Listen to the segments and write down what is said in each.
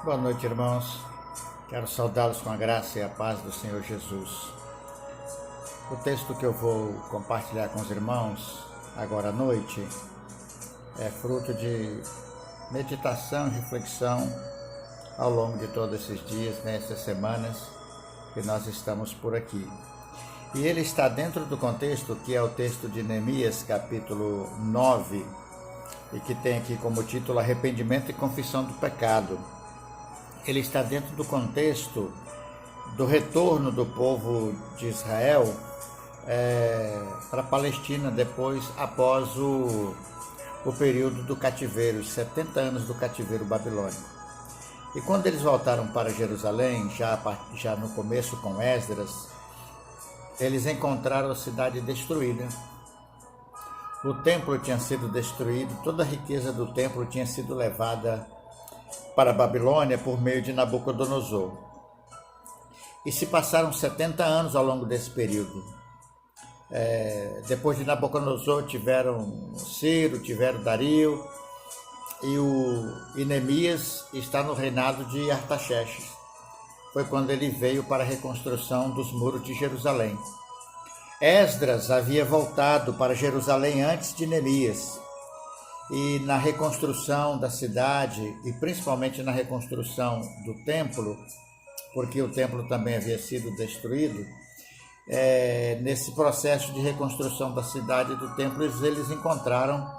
Boa noite, irmãos. Quero saudá-los com a graça e a paz do Senhor Jesus. O texto que eu vou compartilhar com os irmãos agora à noite é fruto de meditação e reflexão ao longo de todos esses dias, nessas semanas que nós estamos por aqui. E ele está dentro do contexto que é o texto de Neemias, capítulo 9, e que tem aqui como título Arrependimento e Confissão do Pecado. Ele está dentro do contexto do retorno do povo de Israel para a Palestina após o período do cativeiro, os 70 anos do cativeiro babilônico. E quando eles voltaram para Jerusalém, já no começo com Esdras, eles encontraram a cidade destruída. O templo tinha sido destruído, toda a riqueza do templo tinha sido levada para a Babilônia por meio de Nabucodonosor. E se passaram 70 anos ao longo desse período. Depois de Nabucodonosor tiveram Ciro, tiveram Dario, e Neemias está no reinado de Artaxerxes. Foi quando ele veio para a reconstrução dos muros de Jerusalém. Esdras havia voltado para Jerusalém antes de Neemias. E na reconstrução da cidade, e principalmente na reconstrução do templo, porque o templo também havia sido destruído, nesse processo de reconstrução da cidade e do templo, eles encontraram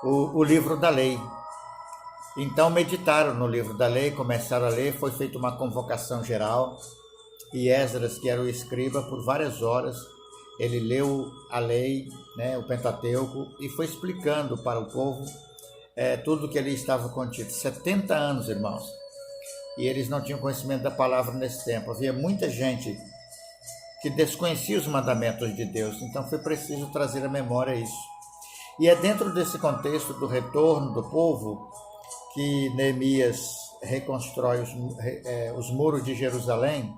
o livro da lei. Então meditaram no livro da lei, começaram a ler, foi feita uma convocação geral, e Esdras, que era o escriba, por várias horas, ele leu a lei, o Pentateuco, e foi explicando para o povo tudo que ali estava contido. 70 anos, irmãos, e eles não tinham conhecimento da palavra nesse tempo. Havia muita gente que desconhecia os mandamentos de Deus, então foi preciso trazer à memória isso. E é dentro desse contexto do retorno do povo que Neemias reconstrói os muros de Jerusalém.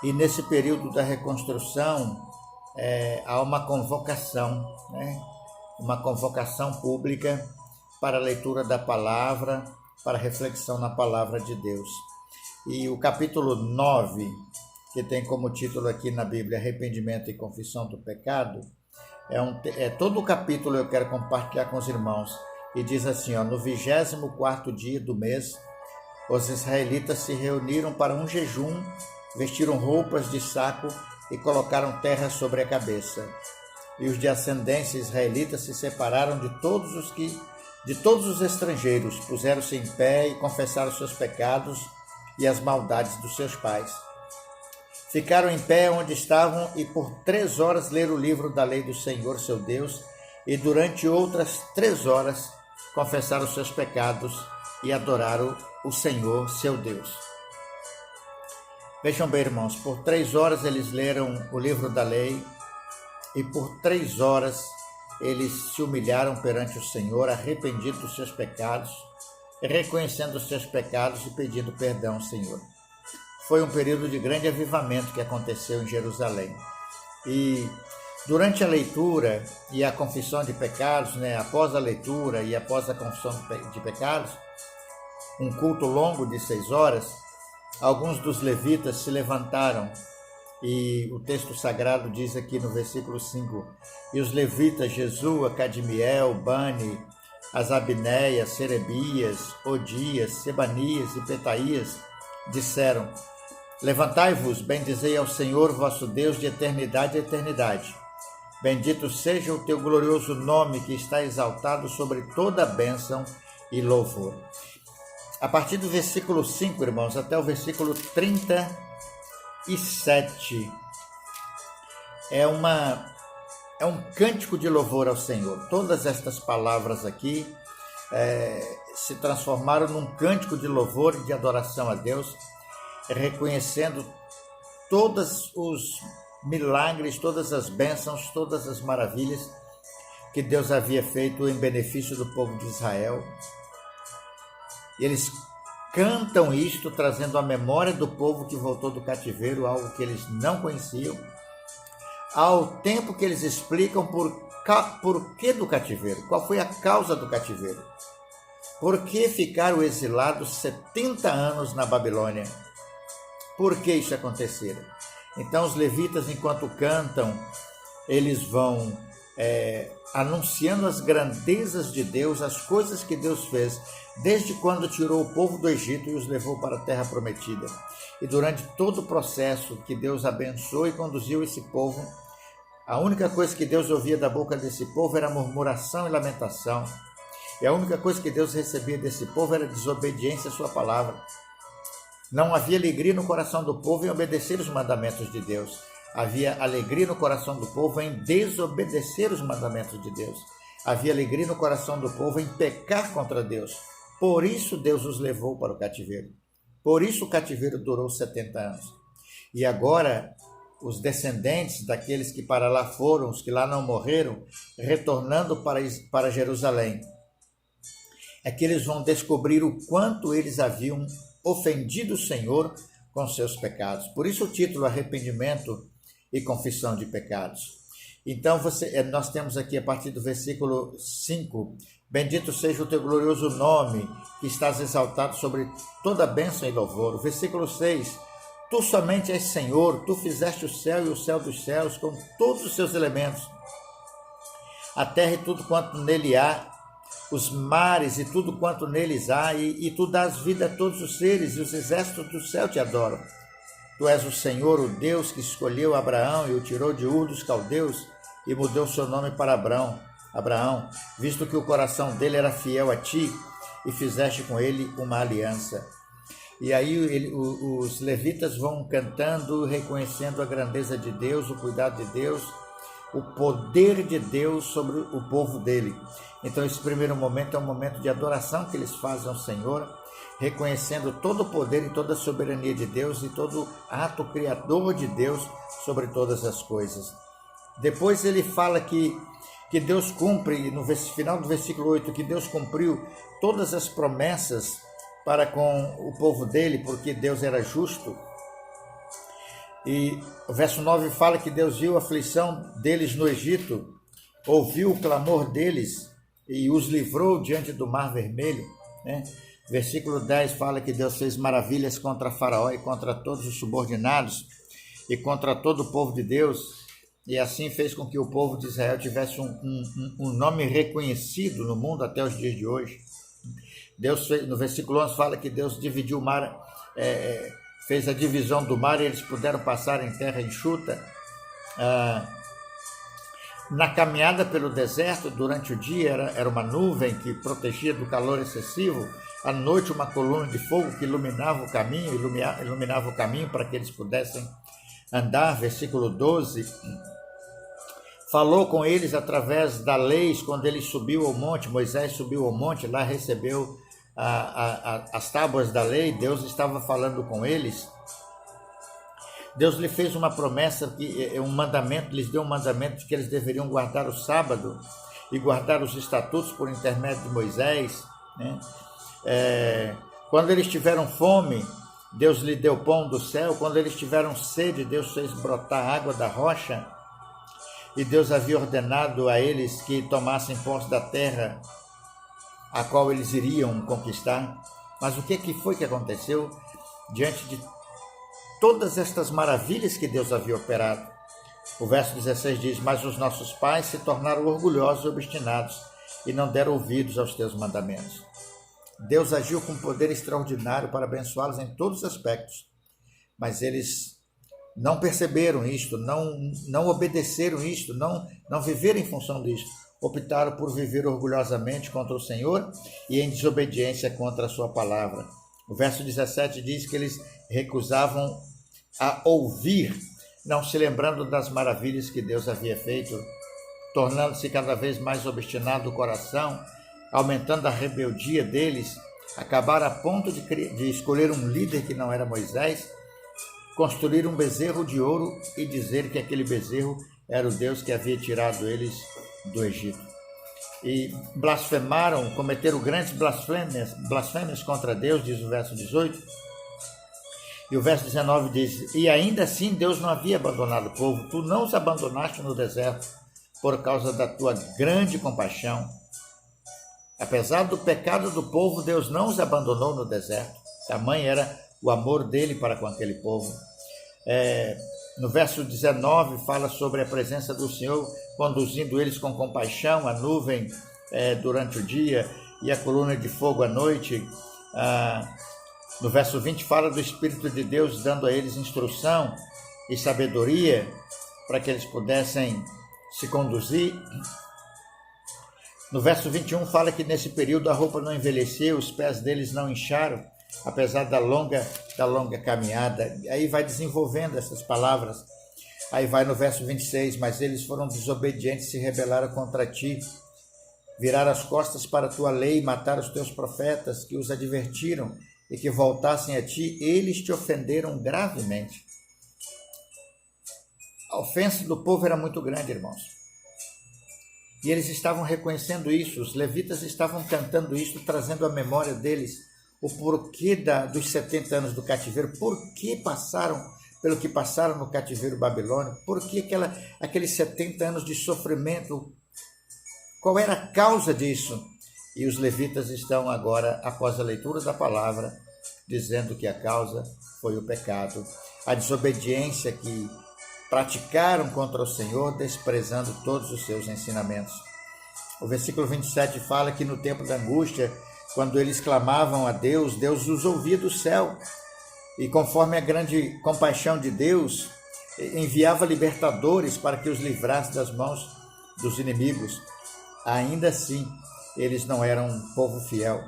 E nesse período da reconstrução há uma convocação, uma convocação pública para a leitura da palavra, para a reflexão na palavra de Deus. E o capítulo 9, que tem como título aqui na Bíblia Arrependimento e Confissão do Pecado, todo o capítulo eu quero compartilhar com os irmãos. E diz assim, no 24º dia do mês, os israelitas se reuniram para um jejum, vestiram roupas de saco e colocaram terra sobre a cabeça. E os de ascendência israelita se separaram de todos os estrangeiros, puseram-se em pé e confessaram seus pecados e as maldades dos seus pais. Ficaram em pé onde estavam e por 3 horas leram o livro da lei do Senhor, seu Deus, e durante outras 3 horas confessaram seus pecados e adoraram o Senhor, seu Deus. Vejam bem, irmãos, por 3 horas eles leram o livro da lei e por 3 horas eles se humilharam perante o Senhor, arrependidos dos seus pecados, reconhecendo os seus pecados e pedindo perdão ao Senhor. Foi um período de grande avivamento que aconteceu em Jerusalém. E durante a leitura e a confissão de pecados, após a leitura e após a confissão de pecados, um culto longo de 6 horas, alguns dos levitas se levantaram, e o texto sagrado diz aqui no versículo 5, e os levitas Jesua, Cadmiel, Bani, Asabneia, Serebias, Odias, Sebanias e Petaías disseram: levantai-vos, bendizei ao Senhor vosso Deus de eternidade a eternidade. Bendito seja o teu glorioso nome, que está exaltado sobre toda a bênção e louvor. A partir do versículo 5, irmãos, até o versículo 37, é um cântico de louvor ao Senhor. Todas estas palavras aqui se transformaram num cântico de louvor e de adoração a Deus, reconhecendo todos os milagres, todas as bênçãos, todas as maravilhas que Deus havia feito em benefício do povo de Israel. E eles cantam isto, trazendo a memória do povo que voltou do cativeiro, algo que eles não conheciam, ao tempo que eles explicam por que do cativeiro, qual foi a causa do cativeiro. Por que ficaram exilados 70 anos na Babilônia? Por que isso aconteceu? Então os levitas, enquanto cantam, eles vão anunciando as grandezas de Deus, as coisas que Deus fez, desde quando tirou o povo do Egito e os levou para a terra prometida. E durante todo o processo que Deus abençoou e conduziu esse povo, a única coisa que Deus ouvia da boca desse povo era murmuração e lamentação. E a única coisa que Deus recebia desse povo era desobediência à sua palavra. Não havia alegria no coração do povo em obedecer os mandamentos de Deus. Havia alegria no coração do povo em desobedecer os mandamentos de Deus. Havia alegria no coração do povo em pecar contra Deus. Por isso Deus os levou para o cativeiro. Por isso o cativeiro durou 70 anos. E agora os descendentes daqueles que para lá foram, os que lá não morreram, retornando para Jerusalém, é que eles vão descobrir o quanto eles haviam ofendido o Senhor com seus pecados. Por isso o título Arrependimento e Confissão de Pecados. Então nós temos aqui a partir do versículo 5, bendito seja o teu glorioso nome, que estás exaltado sobre toda bênção e louvor. O versículo 6, tu somente és Senhor, tu fizeste o céu e o céu dos céus com todos os seus elementos, a terra e tudo quanto nele há, os mares e tudo quanto neles há, e tu dás vida a todos os seres, e os exércitos do céu te adoram. Tu és o Senhor, o Deus que escolheu Abraão e o tirou de Ur dos Caldeus e mudou seu nome para Abraão, visto que o coração dele era fiel a ti e fizeste com ele uma aliança. E aí os levitas vão cantando, reconhecendo a grandeza de Deus, o cuidado de Deus, o poder de Deus sobre o povo dele. Então esse primeiro momento é um momento de adoração que eles fazem ao Senhor, reconhecendo todo o poder e toda a soberania de Deus e todo ato criador de Deus sobre todas as coisas. Depois ele fala que Deus cumpre, no final do versículo 8, que Deus cumpriu todas as promessas para com o povo dele, porque Deus era justo. E o verso 9 fala que Deus viu a aflição deles no Egito, ouviu o clamor deles e os livrou diante do Mar Vermelho, né? Versículo 10 fala que Deus fez maravilhas contra Faraó e contra todos os subordinados e contra todo o povo de Deus, e assim fez com que o povo de Israel tivesse um nome reconhecido no mundo até os dias de hoje. Deus fez, no versículo 11 fala que Deus dividiu o mar, fez a divisão do mar e eles puderam passar em terra enxuta. Na caminhada pelo deserto, durante o dia era uma nuvem que protegia do calor excessivo, à noite uma coluna de fogo que iluminava o caminho para que eles pudessem andar. Versículo 12, falou com eles através da lei quando ele subiu ao monte, Moisés subiu ao monte, lá recebeu as tábuas da lei, Deus estava falando com eles. Deus lhe fez uma promessa, lhes deu um mandamento de que eles deveriam guardar o sábado e guardar os estatutos por intermédio de Moisés, né? Quando eles tiveram fome, Deus lhe deu pão do céu. Quando eles tiveram sede, Deus fez brotar água da rocha. E Deus havia ordenado a eles que tomassem posse da terra a qual eles iriam conquistar. Mas o que foi que aconteceu diante de todas estas maravilhas que Deus havia operado? O verso 16 diz, mas os nossos pais se tornaram orgulhosos e obstinados e não deram ouvidos aos teus mandamentos. Deus agiu com poder extraordinário para abençoá-los em todos os aspectos, mas eles não perceberam isto, não obedeceram isto, não viveram em função disto. Optaram por viver orgulhosamente contra o Senhor e em desobediência contra a sua palavra. O verso 17 diz que eles recusavam a ouvir, não se lembrando das maravilhas que Deus havia feito, tornando-se cada vez mais obstinado o coração, aumentando a rebeldia deles, acabaram a ponto de escolher um líder que não era Moisés, construir um bezerro de ouro e dizer que aquele bezerro era o Deus que havia tirado eles do Egito. E blasfemaram, cometeram grandes blasfêmias contra Deus, diz o verso 18. E o verso 19 diz, e ainda assim Deus não havia abandonado o povo, tu não os abandonaste no deserto por causa da tua grande compaixão. Apesar do pecado do povo, Deus não os abandonou no deserto. Tamanho era o amor dele para com aquele povo. No verso 19 fala sobre a presença do Senhor conduzindo eles com compaixão, a nuvem durante o dia e a coluna de fogo à noite. No verso 20 fala do Espírito de Deus dando a eles instrução e sabedoria para que eles pudessem se conduzir. No verso 21 fala que nesse período a roupa não envelheceu, os pés deles não incharam, apesar da longa caminhada. Aí vai desenvolvendo essas palavras. Aí vai no verso 26, mas eles foram desobedientes e se rebelaram contra ti. Viraram as costas para a tua lei, mataram os teus profetas que os advertiram e que voltassem a ti. Eles te ofenderam gravemente. A ofensa do povo era muito grande, irmãos. E eles estavam reconhecendo isso, os levitas estavam cantando isso, trazendo à memória deles o porquê dos 70 anos do cativeiro, por que passaram pelo que passaram no cativeiro babilônico, por que aqueles 70 anos de sofrimento, qual era a causa disso? E os levitas estão agora, após a leitura da palavra, dizendo que a causa foi o pecado, a desobediência que praticaram contra o Senhor, desprezando todos os seus ensinamentos. O versículo 27 fala que no tempo da angústia, quando eles clamavam a Deus, Deus os ouvia do céu. E conforme a grande compaixão de Deus, enviava libertadores para que os livrasse das mãos dos inimigos. Ainda assim, eles não eram um povo fiel.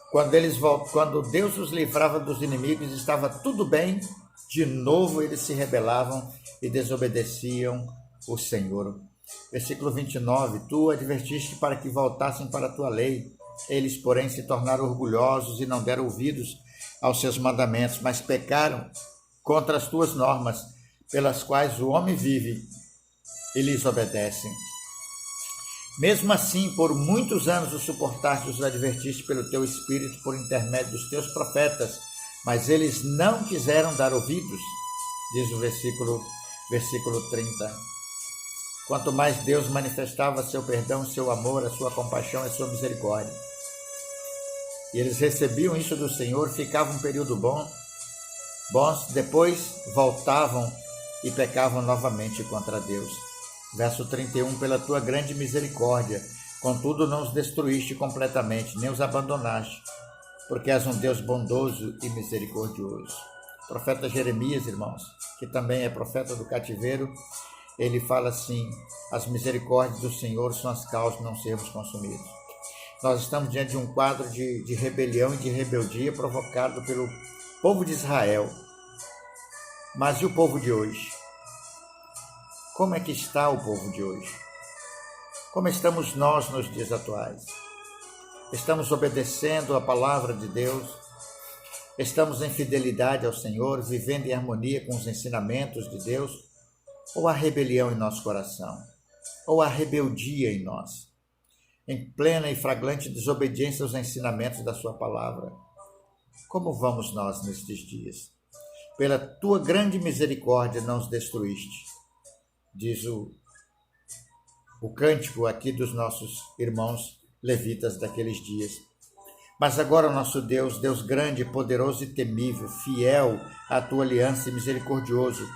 Quando Deus os livrava dos inimigos, estava tudo bem. De novo eles se rebelavam e desobedeciam o Senhor. Versículo 29, tu advertiste para que voltassem para a tua lei. Eles, porém, se tornaram orgulhosos e não deram ouvidos aos seus mandamentos, mas pecaram contra as tuas normas, pelas quais o homem vive e lhes obedecem. Mesmo assim, por muitos anos os suportaste, os advertiste pelo teu espírito, por intermédio dos teus profetas, mas eles não quiseram dar ouvidos, diz o versículo 30. Quanto mais Deus manifestava seu perdão, seu amor, a sua compaixão e a sua misericórdia. E eles recebiam isso do Senhor, ficavam um período bons, depois voltavam e pecavam novamente contra Deus. Verso 31, pela tua grande misericórdia, contudo não os destruíste completamente, nem os abandonaste, porque és um Deus bondoso e misericordioso. O profeta Jeremias, irmãos, que também é profeta do cativeiro, ele fala assim, as misericórdias do Senhor são as causas de não sermos consumidos. Nós estamos diante de um quadro de rebelião e de rebeldia provocado pelo povo de Israel. Mas e o povo de hoje? Como é que está o povo de hoje? Como estamos nós nos dias atuais? Estamos obedecendo a palavra de Deus? Estamos em fidelidade ao Senhor, vivendo em harmonia com os ensinamentos de Deus? Ou há rebelião em nosso coração? Ou há rebeldia em nós? Em plena e flagrante desobediência aos ensinamentos da sua palavra? Como vamos nós nestes dias? Pela tua grande misericórdia não os destruíste, diz o cântico aqui dos nossos irmãos levitas daqueles dias. Mas agora, nosso Deus, Deus grande, poderoso e temível, fiel à tua aliança e misericordioso,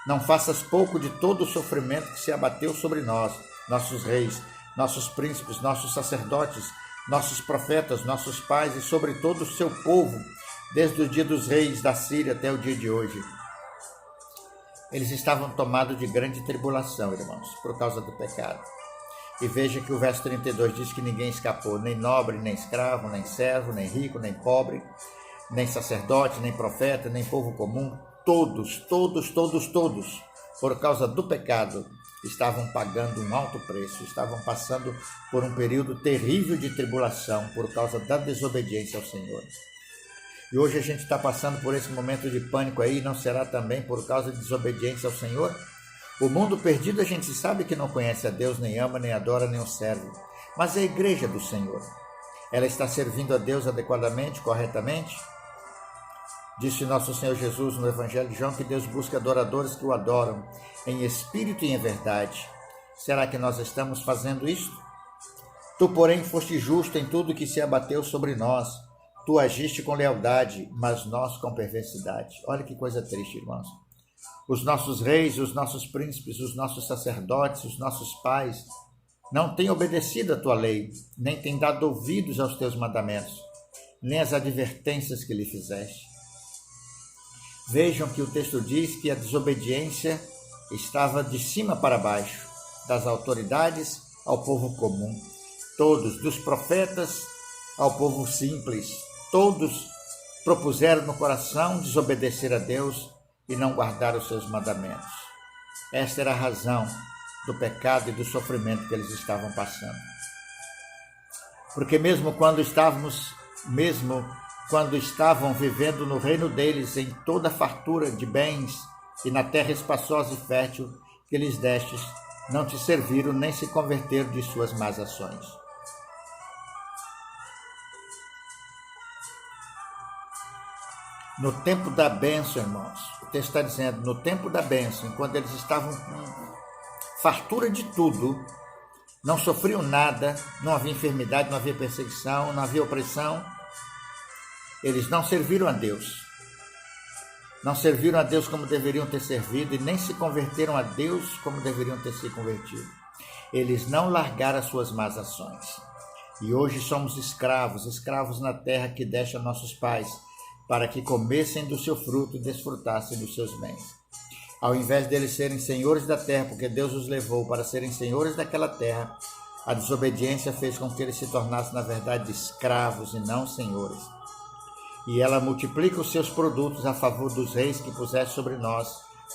não faças pouco de todo o sofrimento que se abateu sobre nós, nossos reis, nossos príncipes, nossos sacerdotes, nossos profetas, nossos pais e sobre todo o seu povo, desde o dia dos reis da Síria até o dia de hoje. Eles estavam tomados de grande tribulação, irmãos, por causa do pecado. E veja que o verso 32 diz que ninguém escapou, nem nobre, nem escravo, nem servo, nem rico, nem pobre, nem sacerdote, nem profeta, nem povo comum. Todos, por causa do pecado, estavam pagando um alto preço, estavam passando por um período terrível de tribulação por causa da desobediência ao Senhor. E hoje a gente está passando por esse momento de pânico aí, não será também por causa de desobediência ao Senhor? O mundo perdido a gente sabe que não conhece a Deus, nem ama, nem adora, nem o serve. Mas é a igreja do Senhor. Ela está servindo a Deus adequadamente, corretamente? Disse nosso Senhor Jesus no Evangelho de João que Deus busca adoradores que o adoram em espírito e em verdade. Será que nós estamos fazendo isso? Tu, porém, foste justo em tudo que se abateu sobre nós. Tu agiste com lealdade, mas nós com perversidade. Olha que coisa triste, irmãos. Os nossos reis, os nossos príncipes, os nossos sacerdotes, os nossos pais não têm obedecido a tua lei, nem têm dado ouvidos aos teus mandamentos, nem às advertências que lhe fizeste. Vejam que o texto diz que a desobediência estava de cima para baixo, das autoridades ao povo comum. Todos, dos profetas ao povo simples, todos propuseram no coração desobedecer a Deus e não guardar os seus mandamentos. Esta era a razão do pecado e do sofrimento que eles estavam passando. Porque mesmo quando estavam vivendo no reino deles em toda a fartura de bens e na terra espaçosa e fértil que lhes destes, não te serviram nem se converteram de suas más ações. No tempo da bênção, irmãos, o texto está dizendo, no tempo da bênção, quando eles estavam com fartura de tudo, não sofriam nada, não havia enfermidade, não havia perseguição, não havia opressão, eles não serviram a Deus. Não serviram a Deus como deveriam ter servido e nem se converteram a Deus como deveriam ter se convertido. Eles não largaram as suas más ações. E hoje somos escravos na terra que deste a nossos pais, para que comessem do seu fruto e desfrutassem dos seus bens. Ao invés deles serem senhores da terra, porque Deus os levou para serem senhores daquela terra, a desobediência fez com que eles se tornassem, na verdade, escravos e não senhores. E ela multiplica os seus produtos a favor dos reis que puseste sobre nós,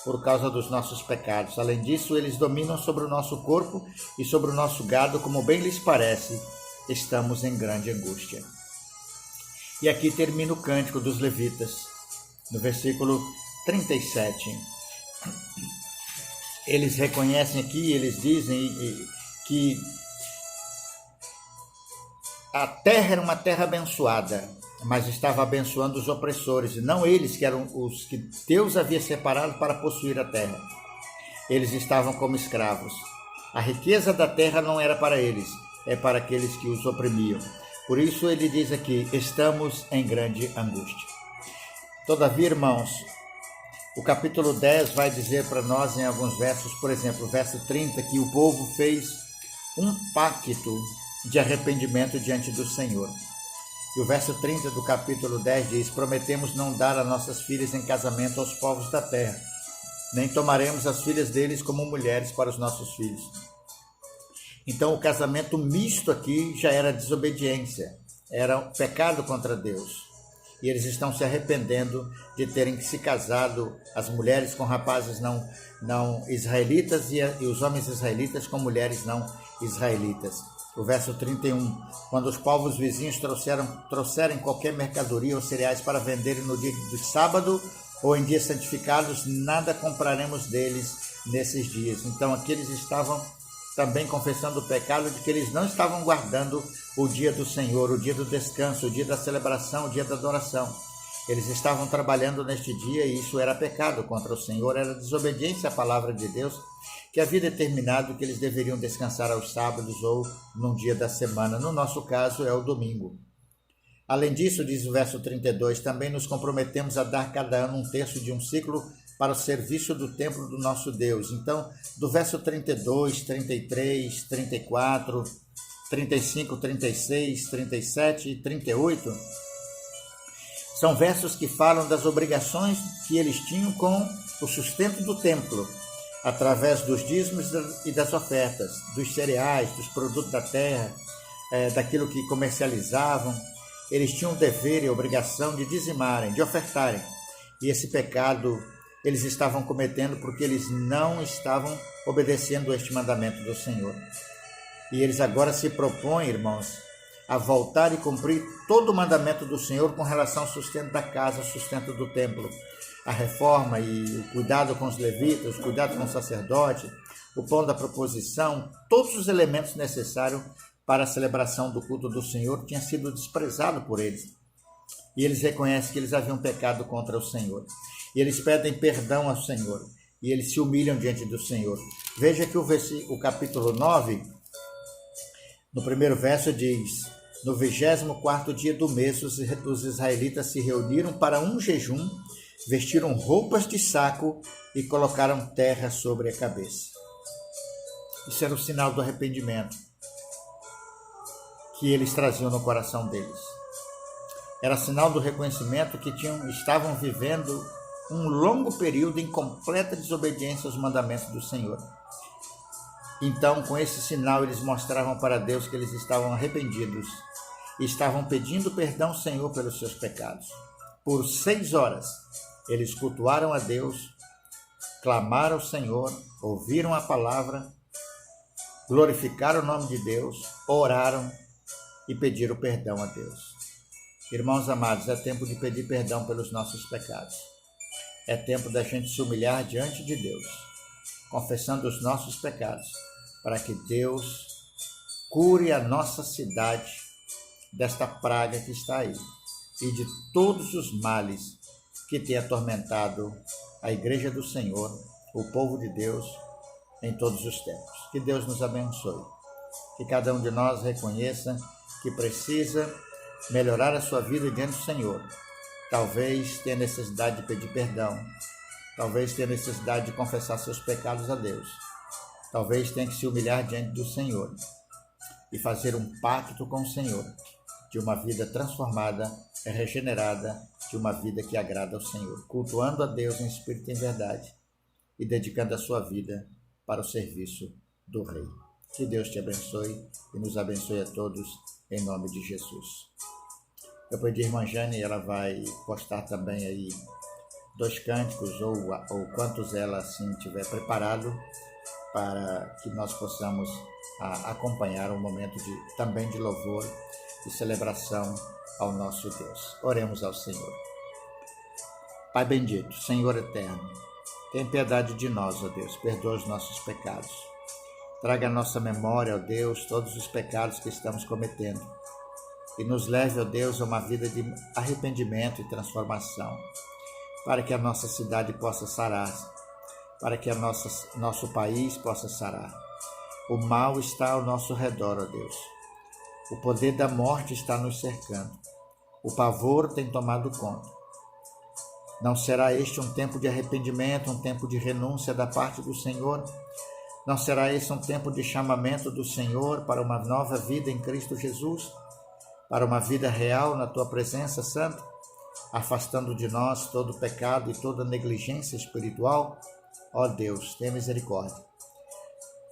por causa dos nossos pecados. Além disso, eles dominam sobre o nosso corpo e sobre o nosso gado, como bem lhes parece. Estamos em grande angústia. E aqui termina o cântico dos levitas, no versículo 37. Eles reconhecem aqui, eles dizem que a terra era uma terra abençoada, mas estava abençoando os opressores, e não eles que eram os que Deus havia separado para possuir a terra. Eles estavam como escravos. A riqueza da terra não era para eles, é para aqueles que os oprimiam. Por isso ele diz aqui, estamos em grande angústia. Todavia, irmãos, o capítulo 10 vai dizer para nós em alguns versos, por exemplo, o verso 30, que o povo fez um pacto de arrependimento diante do Senhor. E o verso 30 do capítulo 10 diz, prometemos não dar as nossas filhas em casamento aos povos da terra, nem tomaremos as filhas deles como mulheres para os nossos filhos. Então o casamento misto aqui já era desobediência, era um pecado contra Deus. E eles estão se arrependendo de terem se casado, as mulheres com rapazes não israelitas e os homens israelitas com mulheres não israelitas. O verso 31, quando os povos vizinhos trouxerem qualquer mercadoria ou cereais para venderem no dia de sábado ou em dias santificados, nada compraremos deles nesses dias. Então aqui eles estavam também confessando o pecado de que eles não estavam guardando o dia do Senhor, o dia do descanso, o dia da celebração, o dia da adoração. Eles estavam trabalhando neste dia e isso era pecado contra o Senhor, era desobediência à palavra de Deus, que havia determinado que eles deveriam descansar aos sábados ou num dia da semana. No nosso caso é o domingo. Além disso, diz o verso 32, também nos comprometemos a dar cada ano um terço de um ciclo para o serviço do templo do nosso Deus. Então, do verso 32, 33, 34, 35, 36, 37 e 38, são versos que falam das obrigações que eles tinham com o sustento do templo, através dos dízimos e das ofertas, dos cereais, dos produtos da terra, daquilo que comercializavam. Eles tinham o dever e a obrigação de dizimarem, de ofertarem. E esse pecado eles estavam cometendo porque eles não estavam obedecendo a este mandamento do Senhor. E eles agora se propõem, irmãos, a voltar e cumprir todo o mandamento do Senhor com relação ao sustento da casa, ao sustento do templo, a reforma e o cuidado com os levitas, o cuidado com o sacerdote, o pão da proposição, todos os elementos necessários para a celebração do culto do Senhor tinham sido desprezados por eles. E eles reconhecem que eles haviam pecado contra o Senhor. E eles pedem perdão ao Senhor. E eles se humilham diante do Senhor. Veja que o capítulo 9 No primeiro verso diz: no 24º dia do mês, os israelitas se reuniram para um jejum, vestiram roupas de saco e colocaram terra sobre a cabeça. Isso era o sinal do arrependimento que eles traziam no coração deles. Era sinal do reconhecimento que estavam vivendo um longo período em completa desobediência aos mandamentos do Senhor. Então, com esse sinal, eles mostravam para Deus que eles estavam arrependidos e estavam pedindo perdão ao Senhor pelos seus pecados. Por 6 horas, eles cultuaram a Deus, clamaram ao Senhor, ouviram a palavra, glorificaram o nome de Deus, oraram e pediram perdão a Deus. Irmãos amados, é tempo de pedir perdão pelos nossos pecados. É tempo da gente se humilhar diante de Deus, confessando os nossos pecados, para que Deus cure a nossa cidade desta praga que está aí e de todos os males que tem atormentado a Igreja do Senhor, o povo de Deus, em todos os tempos. Que Deus nos abençoe. Que cada um de nós reconheça que precisa melhorar a sua vida diante do Senhor. Talvez tenha necessidade de pedir perdão. Talvez tenha necessidade de confessar seus pecados a Deus. Talvez tenha que se humilhar diante do Senhor e fazer um pacto com o Senhor de uma vida transformada, regenerada, de uma vida que agrada ao Senhor, cultuando a Deus em espírito e em verdade e dedicando a sua vida para o serviço do Rei. Que Deus te abençoe e nos abençoe a todos, em nome de Jesus. Eu pedi a irmã Jane, ela vai postar também aí 2 cânticos ou quantos ela assim tiver preparado para que nós possamos acompanhar um momento também de louvor e celebração ao nosso Deus. Oremos ao Senhor. Pai bendito, Senhor eterno, tem piedade de nós, ó Deus, perdoa os nossos pecados. Traga à nossa memória, ó Deus, todos os pecados que estamos cometendo e nos leve, ó Deus, a uma vida de arrependimento e transformação, para que a nossa cidade possa sarar, para que nosso país possa sarar. O mal está ao nosso redor, ó Deus. O poder da morte está nos cercando. O pavor tem tomado conta. Não será este um tempo de arrependimento, um tempo de renúncia da parte do Senhor? Não será esse um tempo de chamamento do Senhor para uma nova vida em Cristo Jesus? Para uma vida real na Tua presença, Santo? Afastando de nós todo pecado e toda negligência espiritual? Ó Deus, tenha misericórdia.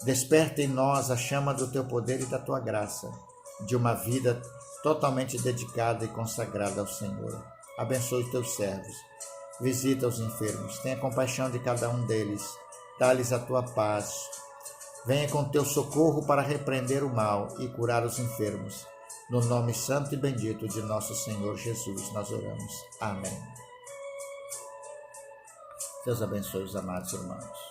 Desperta em nós a chama do Teu poder e da Tua graça, de uma vida totalmente dedicada e consagrada ao Senhor. Abençoe os Teus servos. Visita os enfermos. Tenha compaixão de cada um deles. Dá-lhes a Tua paz. Venha com Teu socorro para repreender o mal e curar os enfermos. No nome santo e bendito de nosso Senhor Jesus, nós oramos. Amém. Deus abençoe os amados irmãos.